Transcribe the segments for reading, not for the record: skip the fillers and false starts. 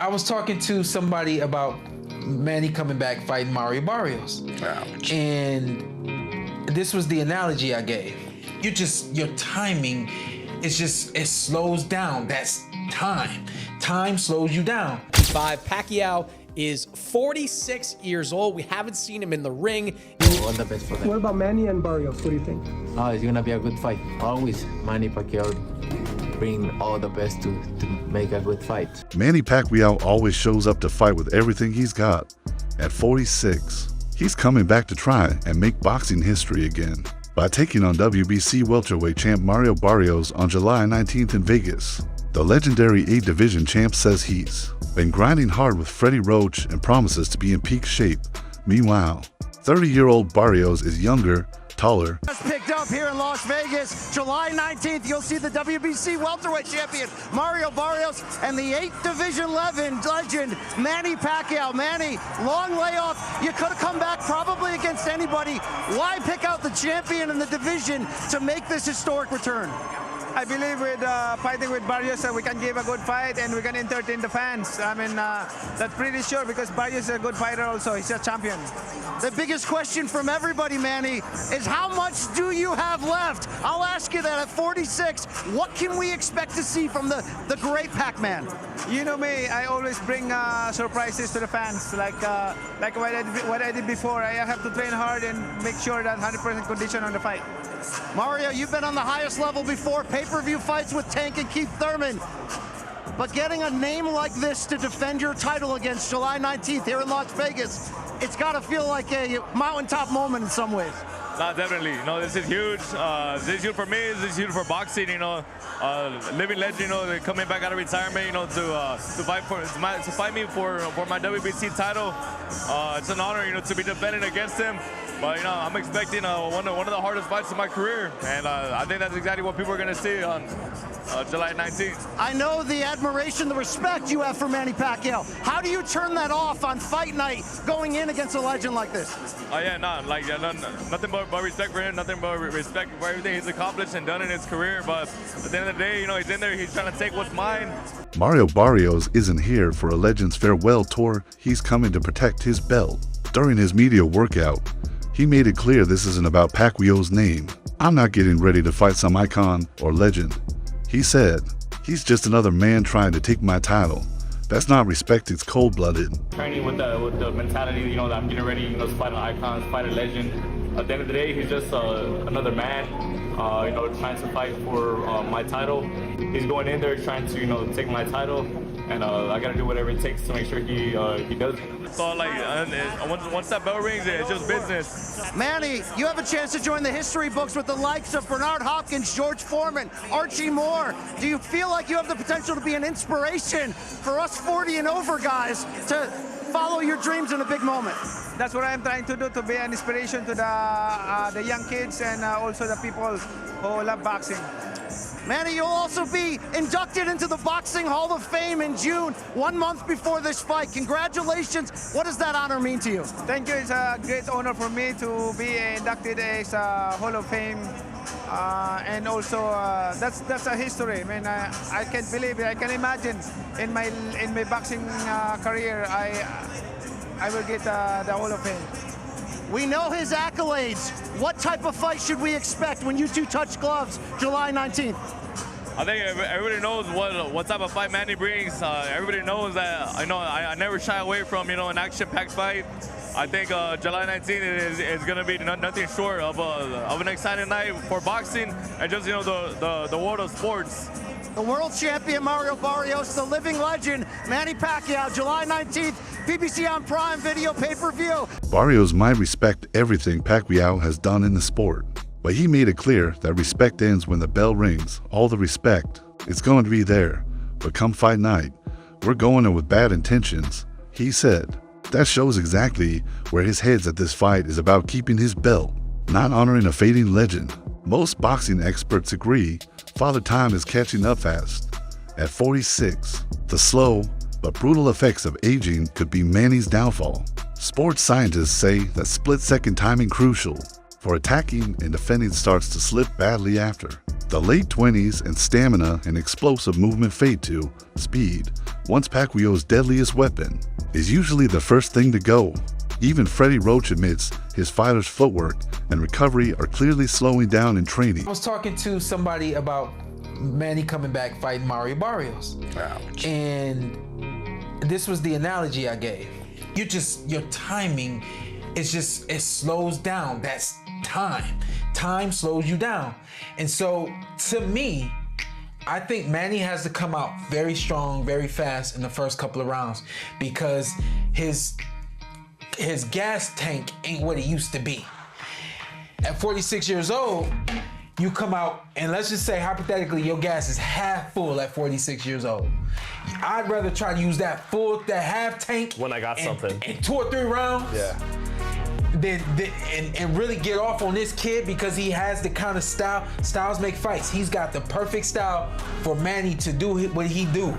I was talking to somebody about Manny coming back fighting Mario Barrios. Ouch. And this was the analogy I gave. Your timing it slows down. That's time. Time slows you down. Pacquiao is 46 years old. We haven't seen him in the ring. All the best for them. What about Manny and Barrios? What do you think? Oh, it's gonna be a good fight. Always, Manny Pacquiao bring all the best to make a good fight. Manny Pacquiao always shows up to fight with everything he's got. At 46, he's coming back to try and make boxing history again by taking on WBC welterweight champ Mario Barrios on July 19th in Vegas. The legendary 8-division champ says he's been grinding hard with Freddie Roach and promises to be in peak shape. Meanwhile, 30-year-old Barrios is younger, taller. Just picked up here in Las Vegas. July 19th, you'll see the WBC welterweight champion Mario Barrios and the 8-division 11 legend Manny Pacquiao. Manny, long layoff. You could have come back probably against anybody. Why pick out the champion in the division to make this historic return? I believe with fighting with Barrios, we can give a good fight and we can entertain the fans. I mean, that's pretty sure because Barrios is a good fighter also. He's a champion. The biggest question from everybody, Manny, is how much do you have left? I'll ask you that at 46. What can we expect to see from the great Pac-Man? You know me, I always bring surprises to the fans. Like what I did before, I have to train hard and make sure that 100% condition on the fight. Mario, you've been on the highest level before, pay-per-view fights with Tank and Keith Thurman. But getting a name like this to defend your title against July 19th here in Las Vegas, it's got to feel like a mountaintop moment in some ways. No, definitely. You know, this is huge. This is huge for me. This is huge for boxing. You know, living legend. You know, coming back out of retirement. You know, to fight me for my WBC title. It's an honor. You know, to be defending against him. But you know, I'm expecting one of the hardest fights of my career, and I think that's exactly what people are going to see on July 19th. I know the admiration, the respect you have for Manny Pacquiao. How do you turn that off on fight night going in against a legend like this? Oh yeah, nothing but respect for him, nothing but respect for everything he's accomplished and done in his career. But at the end of the day, you know, he's in there, he's trying to take what's mine. Mario Barrios isn't here for a Legends farewell tour. He's coming to protect his belt. During his media workout, he made it clear this isn't about Pacquiao's name. I'm not getting ready to fight some icon or legend. He said, he's just another man trying to take my title. That's not respect, it's cold-blooded. Training with the mentality, you know, that I'm getting ready, you know, to fight an icon, fight a legend. At the end of the day, he's just another man, you know, trying to fight for my title. He's going in there trying to, you know, take my title, and I got to do whatever it takes to make sure he does it. So, like, once that bell rings, it's just business. Manny, you have a chance to join the history books with the likes of Bernard Hopkins, George Foreman, Archie Moore. Do you feel like you have the potential to be an inspiration for us 40 and over guys to follow your dreams in a big moment? That's what I'm trying to do, to be an inspiration to the young kids and also the people who love boxing. Manny, you'll also be inducted into the Boxing Hall of Fame in June, 1 month before this fight. Congratulations. What does that honor mean to you? Thank you. It's a great honor for me to be inducted as a Hall of Fame. And also, that's a history. I mean, I can't believe it. I can imagine in my boxing career, I will get the Hall of Fame. We know his accolades. What type of fight should we expect when you two touch gloves July 19th? I think everybody knows what type of fight Manny brings. Everybody knows that I never shy away from, you know, an action-packed fight. I think July 19th is going to be nothing short of an exciting night for boxing and just, you know, the world of sports. The world champion Mario Barrios, the living legend Manny Pacquiao, July 19th, BBC on Prime Video pay-per-view. Barrios might respect everything Pacquiao has done in the sport, but he made it clear that respect ends when the bell rings. All the respect, it's going to be there, but come fight night, we're going in with bad intentions, he said. That shows exactly where his head's at. This fight is about keeping his belt, not honoring a fading legend. Most boxing experts agree Father Time is catching up fast. At 46, the slow but brutal effects of aging could be Manny's downfall. Sports scientists say that split-second timing crucial. for attacking and defending starts to slip badly after. The late 20s and stamina and explosive movement fade to speed. Once Pacquiao's deadliest weapon is usually the first thing to go. Even Freddie Roach admits his fighter's footwork and recovery are clearly slowing down in training. I was talking to somebody about Manny coming back fighting Mario Barrios. Ouch. And this was the analogy I gave. Your timing is just, it slows down. That's time. Time slows you down. And so to me, I think Manny has to come out very strong, very fast in the first couple of rounds because his gas tank ain't what it used to be. At 46 years old, you come out and let's just say hypothetically your gas is half full at 46 years old. I'd rather try to use that half tank when I got something in 2 or 3 rounds. Yeah. And really get off on this kid because he has the kind of style. Styles make fights. He's got the perfect style for Manny to do what he do.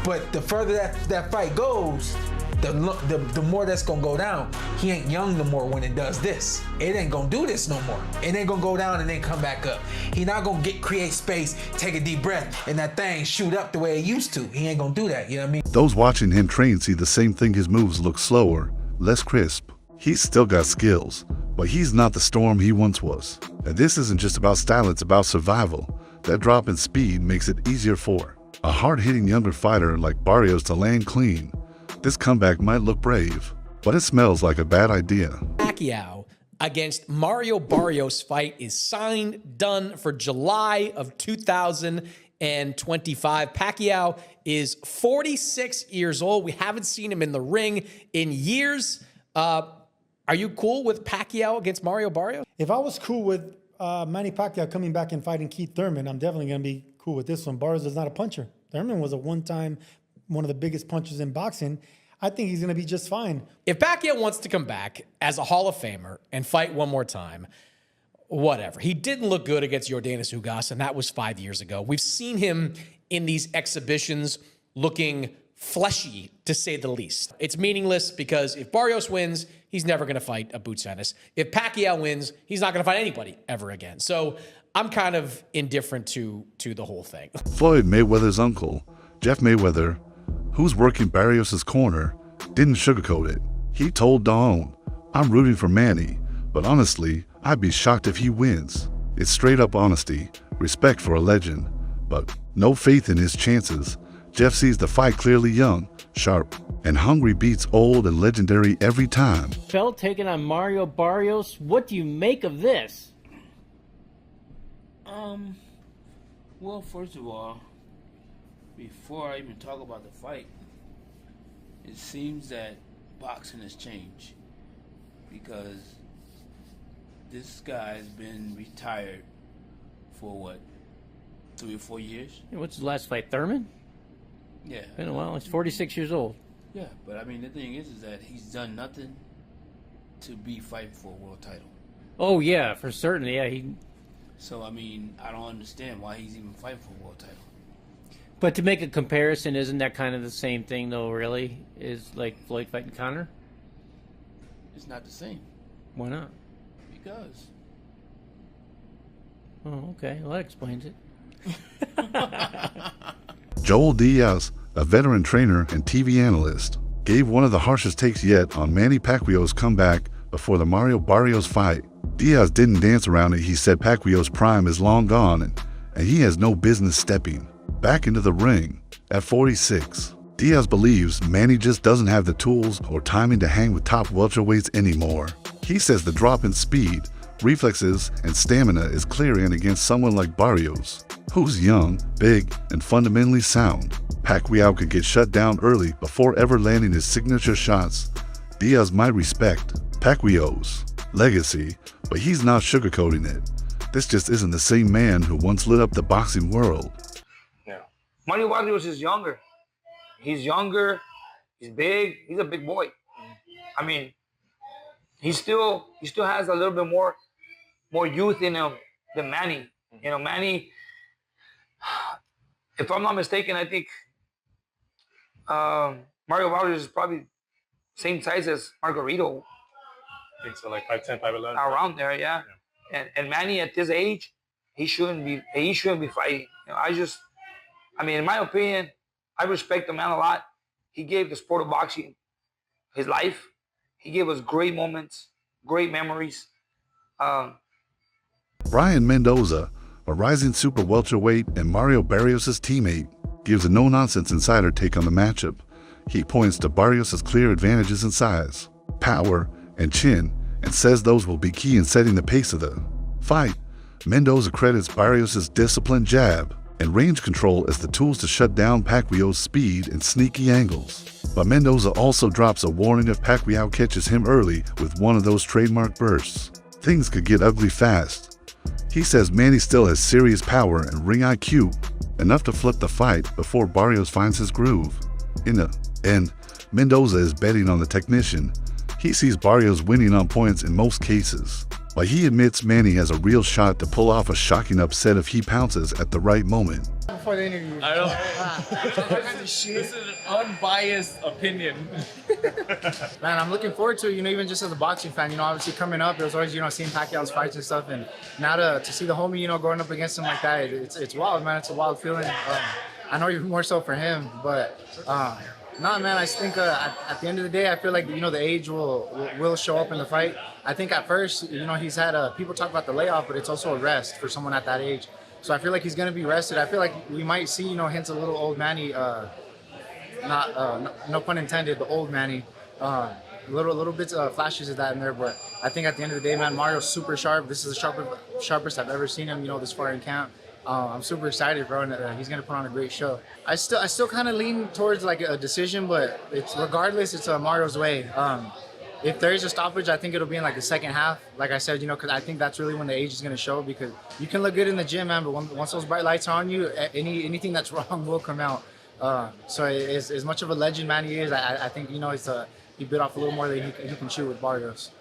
But the further that fight goes, the more that's gonna go down. He ain't young no more when it does this. It ain't gonna do this no more. It ain't gonna go down and then come back up. He not gonna create space, take a deep breath, and that thing shoot up the way it used to. He ain't gonna do that, you know what I mean? Those watching him train see the same thing. His moves look slower, less crisp. He's still got skills, but he's not the Storm he once was. And this isn't just about style, it's about survival. That drop in speed makes it easier for a hard-hitting younger fighter like Barrios to land clean. This comeback might look brave, but it smells like a bad idea. Pacquiao against Mario Barrios fight is signed, done for July of 2025. Pacquiao is 46 years old. We haven't seen him in the ring in years. Are you cool with Pacquiao against Mario Barrios? If I was cool with Manny Pacquiao coming back and fighting Keith Thurman, I'm definitely going to be cool with this one. Barrios is not a puncher. Thurman was one of the biggest punchers in boxing. I think he's going to be just fine. If Pacquiao wants to come back as a Hall of Famer and fight one more time, whatever. He didn't look good against Yordenis Ugas, and that was 5 years ago. We've seen him in these exhibitions looking fleshy, to say the least. It's meaningless because if Barrios wins, he's never going to fight a Boots Ennis. If Pacquiao wins, he's not going to fight anybody ever again. So I'm kind of indifferent to the whole thing. Floyd Mayweather's uncle, Jeff Mayweather, who's working Barrios' corner, didn't sugarcoat it. He told Dawn, "I'm rooting for Manny, but honestly, I'd be shocked if he wins." It's straight up honesty, respect for a legend, but no faith in his chances. Jeff sees the fight clearly young, sharp, and hungry beats old and legendary every time. Bell taking on Mario Barrios. What do you make of this? Well, first of all, before I even talk about the fight, it seems that boxing has changed because this guy's been retired for what, 3 or 4 years? Yeah, what's his last fight, Thurman? Yeah. Been a while. He's 46 years old. Yeah, but I mean, the thing is that he's done nothing to be fighting for a world title. Oh, yeah, for certain. Yeah, So, I mean, I don't understand why he's even fighting for a world title. But to make a comparison, isn't that kind of the same thing, though, really? Is like Floyd fighting Conor? It's not the same. Why not? Because. Oh, okay. Well, that explains it. Joel Diaz, a veteran trainer and TV analyst, gave one of the harshest takes yet on Manny Pacquiao's comeback before the Mario Barrios fight. Diaz didn't dance around it. He said Pacquiao's prime is long gone and he has no business stepping back into the ring at 46. Diaz believes Manny just doesn't have the tools or timing to hang with top welterweights anymore. He says the drop in speed, reflexes, and stamina is clearing against someone like Barrios, who's young, big, and fundamentally sound. Pacquiao could get shut down early before ever landing his signature shots. Diaz might respect Pacquiao's legacy, but he's not sugarcoating it. This just isn't the same man who once lit up the boxing world. Yeah. Mario Barrios is younger. He's younger, he's big, he's a big boy. I mean, he still has a little bit more youth in him than Manny. You know, Manny, if I'm not mistaken, I think Mario Barrios is probably same size as Margarito. I think so, like 5'10", 5'11". Around there, yeah. And Manny at this age, he shouldn't be fighting. You know, I mean, in my opinion, I respect the man a lot. He gave the sport of boxing his life. He gave us great moments, great memories. Brian Mendoza, a rising super welterweight and Mario Barrios' teammate, gives a no-nonsense insider take on the matchup. He points to Barrios' clear advantages in size, power, and chin, and says those will be key in setting the pace of the fight. Mendoza credits Barrios' disciplined jab and range control as the tools to shut down Pacquiao's speed and sneaky angles. But Mendoza also drops a warning if Pacquiao catches him early with one of those trademark bursts. Things could get ugly fast. He says Manny still has serious power and ring IQ, enough to flip the fight before Barrios finds his groove. In the end, Mendoza is betting on the technician. He sees Barrios winning on points in most cases, but he admits Manny has a real shot to pull off a shocking upset if he pounces at the right moment. Before the interview. I don't. This is an unbiased opinion. Man, I'm looking forward to it, you know, even just as a boxing fan, you know, obviously coming up, it was always, you know, seeing Pacquiao's fights and stuff, and now to see the homie, you know, going up against him like that, it's wild, man. It's a wild feeling. I know even more so for him, but nah, man, I just think at the end of the day, I feel like, you know, the age will show up in the fight. I think at first, you know, he's had people talk about the layoff, but it's also a rest for someone at that age. So I feel like he's going to be rested. I feel like we might see, you know, hints of little old Manny, no pun intended, the old Manny. Little bits of flashes of that in there, but I think at the end of the day, man, Mario's super sharp. This is the sharpest I've ever seen him, you know, this far in camp. I'm super excited, bro, and he's gonna put on a great show. I still kind of lean towards like a decision, but regardless, it's Mario's way. If there is a stoppage, I think it'll be in like the second half. Like I said, you know, because I think that's really when the age is gonna show. Because you can look good in the gym, man, but once those bright lights are on you, anything that's wrong will come out. So as much of a legend man he is, I think, you know, he bit off a little more than he can chew with Barrios.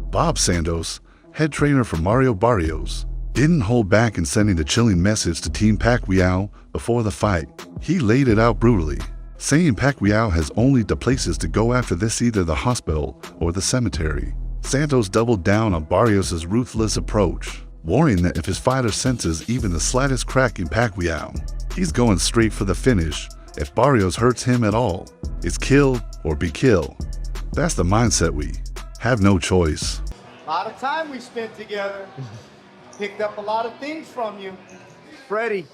Bob Sandos, head trainer for Mario Barrios, didn't hold back in sending the chilling message to Team Pacquiao before the fight. He laid it out brutally, saying Pacquiao has only the places to go after this, either the hospital or the cemetery. Santos doubled down on Barrios' ruthless approach, warning that if his fighter senses even the slightest crack in Pacquiao, he's going straight for the finish. If Barrios hurts him at all, it's kill or be killed. That's the mindset we have no choice. A lot of time we spent together. Picked up a lot of things from you. Freddie,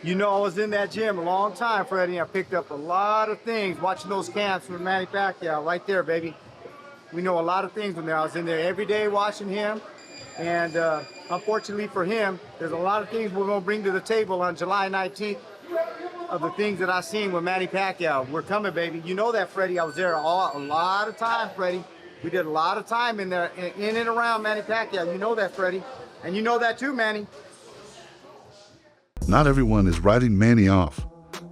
you know I was in that gym a long time, Freddie. I picked up a lot of things watching those camps with Manny Pacquiao right there, baby. We know a lot of things from there. I was in there every day watching him. And unfortunately for him, there's a lot of things we're going to bring to the table on July 19th of the things that I seen with Manny Pacquiao. We're coming, baby. You know that, Freddie. I was there a lot of time, Freddie. We did a lot of time in there, in and around Manny Pacquiao. You know that, Freddie. And you know that too, Manny. Not everyone is writing Manny off.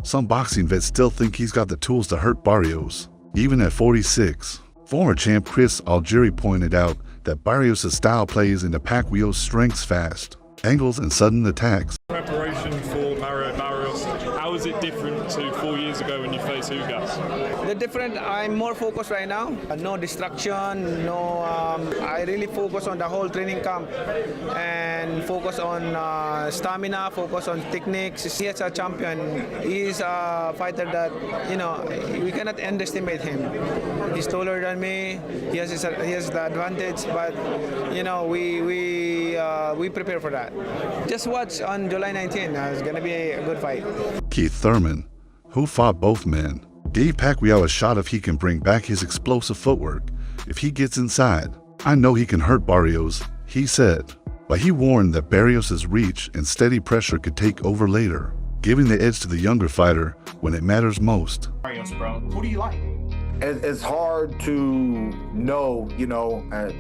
Some boxing vets still think he's got the tools to hurt Barrios, even at 46. Former champ Chris Algieri pointed out that Barrios' style plays into Pacquiao's strengths: fast angles and sudden attacks. Preparation for Mario Barrios, how is it different to 4 years ago when you faced Ugas? They're different. I'm more focused right now. No distraction, I really focus on the whole training camp and focus on stamina, focus on techniques. He is a champion. He's a fighter that, you know, we cannot underestimate him. He's taller than me. He has the advantage, but, you know, we prepare for that. Just watch on July 19th. It's going to be a good fight. Keith Thurman, who fought both men, gave Pacquiao a shot if he can bring back his explosive footwork. If he gets inside, I know he can hurt Barrios, he said. But he warned that Barrios' reach and steady pressure could take over later, giving the edge to the younger fighter when it matters most. Barrios, bro, who do you like? It's hard to know, you know, at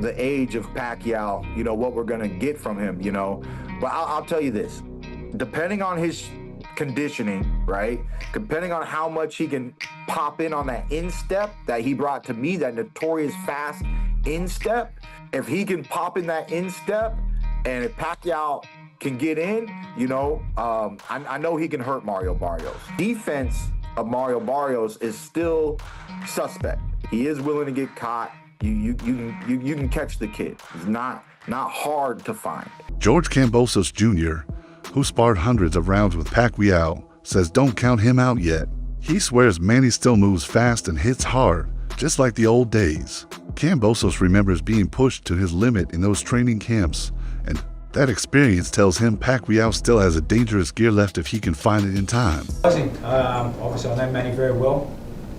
the age of Pacquiao, you know, what we're going to get from him, you know. But I'll tell you this, depending on his conditioning, right? Depending on how much he can pop in on that instep that he brought to me, that notorious fast instep. If he can pop in that instep, and if Pacquiao can get in, you know, I know he can hurt Mario Barrios. Defense of Mario Barrios is still suspect. He is willing to get caught. You can catch the kid. He's not hard to find. George Kambosos Jr., who sparred hundreds of rounds with Pacquiao, says don't count him out yet. He swears Manny still moves fast and hits hard, just like the old days. Kambosos remembers being pushed to his limit in those training camps, and that experience tells him Pacquiao still has a dangerous gear left if he can find it in time. Obviously, I know Manny very well.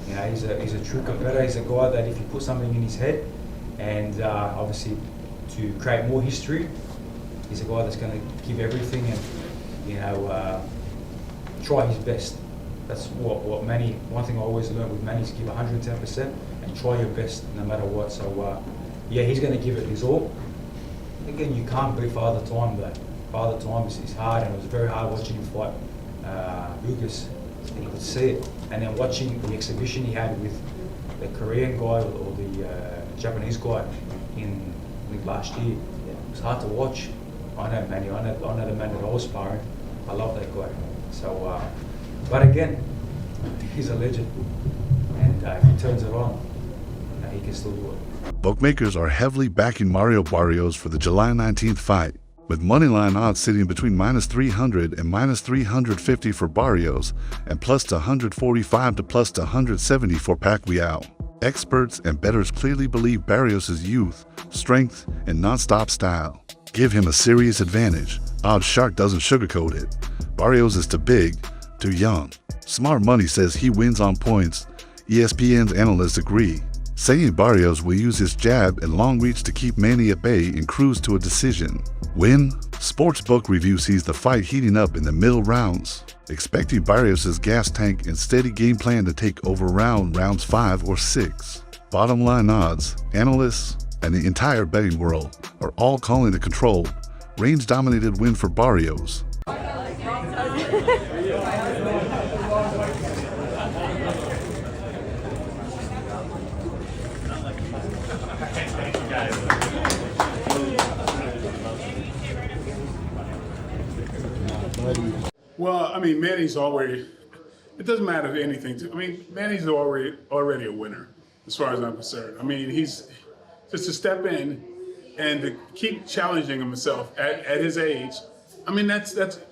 You know, he's a true competitor. He's a guy that if you put something in his head, and obviously to create more history, he's a guy that's going to give everything and, you know, try his best. That's what Manny, one thing I always learned with Manny is give 110% and try your best no matter what. So yeah, he's going to give it his all. Again, you can't beat Father Time, but Father Time is hard, and it was very hard watching him fight Ugas. You could see it. And then watching the exhibition he had with the Korean guy or the Japanese guy in last year, it was hard to watch. I know Manny, I know the man that I was sparring. I love that guy. So, but again, he's a legend, and if he turns it on, he can still do it. Bookmakers are heavily backing Mario Barrios for the July 19th fight, with moneyline odds sitting between -300 and -350 for Barrios and +145 to +170 for Pacquiao. Experts and bettors clearly believe Barrios' youth, strength, and non-stop style give him a serious advantage. Odd Shark doesn't sugarcoat it. Barrios is too big, too young. Smart Money says he wins on points. ESPN's analysts agree, saying Barrios will use his jab and long reach to keep Manny at bay and cruise to a decision. Win? Sportsbook Review sees the fight heating up in the middle rounds, expecting Barrios' gas tank and steady game plan to take over rounds 5 or 6. Bottom line odds, analysts, and the entire betting world are all calling a controlled, range-dominated win for Barrios. Well, I mean, Manny's already, it doesn't matter anything to, I mean, Manny's already a winner, as far as I'm concerned. I mean, he's just to step in and to keep challenging himself at his age. I mean,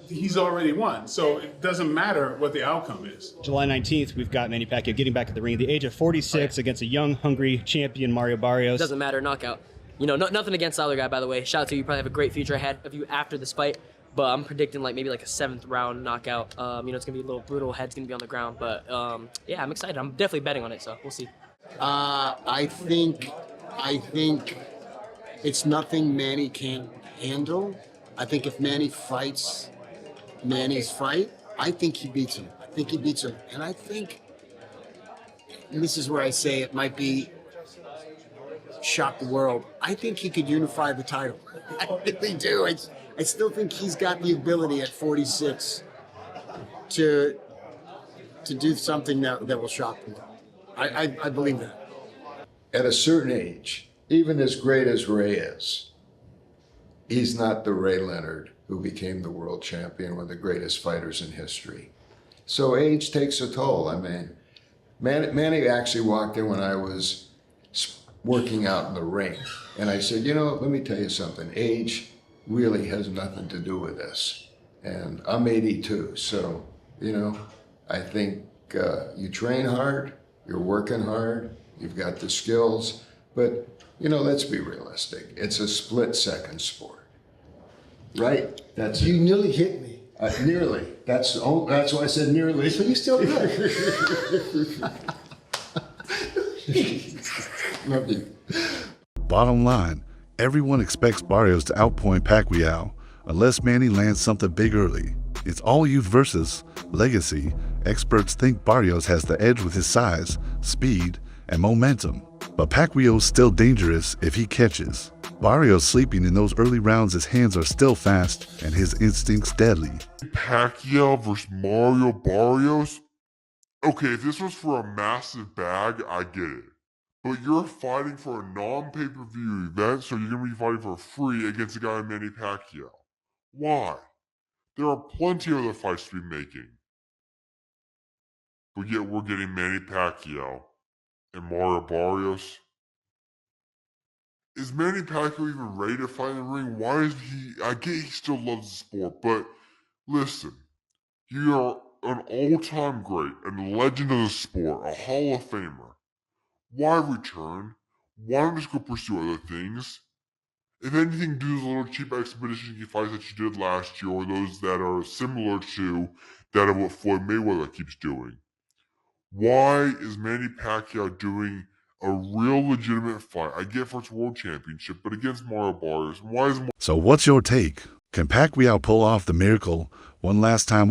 he's already won. So it doesn't matter what the outcome is. July 19th, we've got Manny Pacquiao getting back at the ring at the age of 46 against a young, hungry champion, Mario Barrios. Doesn't matter, knockout. You know, nothing against the other guy, by the way. Shout out to you. You probably have a great future ahead of you after this fight. But I'm predicting maybe a 7th round knockout. You know, it's gonna be a little brutal. Head's gonna be on the ground. But yeah, I'm excited. I'm definitely betting on it. So we'll see. I think it's nothing Manny can't handle. I think if Manny fights Manny's fight, I think he beats him. And I think, and this is where I say it might be shock the world. I think he could unify the title. I really do. I still think he's got the ability at 46 to do something that will shock people. I believe that. At a certain age, even as great as Ray is, he's not the Ray Leonard who became the world champion, one of the greatest fighters in history. So age takes a toll. I mean, Manny actually walked in when I was working out in the ring. And I said, you know, let me tell you something. Age really has nothing to do with this. And I'm 82, so, you know, I think you train hard, you're working hard, you've got the skills, but, you know, let's be realistic. It's a split-second sport, right? You nearly hit me. Nearly. That's why I said nearly. So you still good. Love you. Bottom line, everyone expects Barrios to outpoint Pacquiao unless Manny lands something big early. It's all youth versus legacy. Experts think Barrios has the edge with his size, speed, and momentum. But Pacquiao's still dangerous if he catches. Barrios sleeping in those early rounds, his hands are still fast and his instincts deadly. Pacquiao versus Mario Barrios? Okay, if this was for a massive bag, I get it. But you're fighting for a non-pay-per-view event, so you're going to be fighting for free against a guy like Manny Pacquiao. Why? There are plenty of other fights to be making. But yet we're getting Manny Pacquiao and Mario Barrios. is Manny Pacquiao even ready to fight in the ring? Why is he? I get he still loves the sport, but listen, you are an all-time great and legend of the sport, a Hall of Famer. Why return? Why not just go pursue other things? If anything, do those little cheap expedition fights that you did last year, or those that are similar to that of what Floyd Mayweather keeps doing. Why is Manny Pacquiao doing a real legitimate fight? I get for its world championship, but against Mario Barrios. Why is So what's your take? Can Pacquiao pull off the miracle one last time?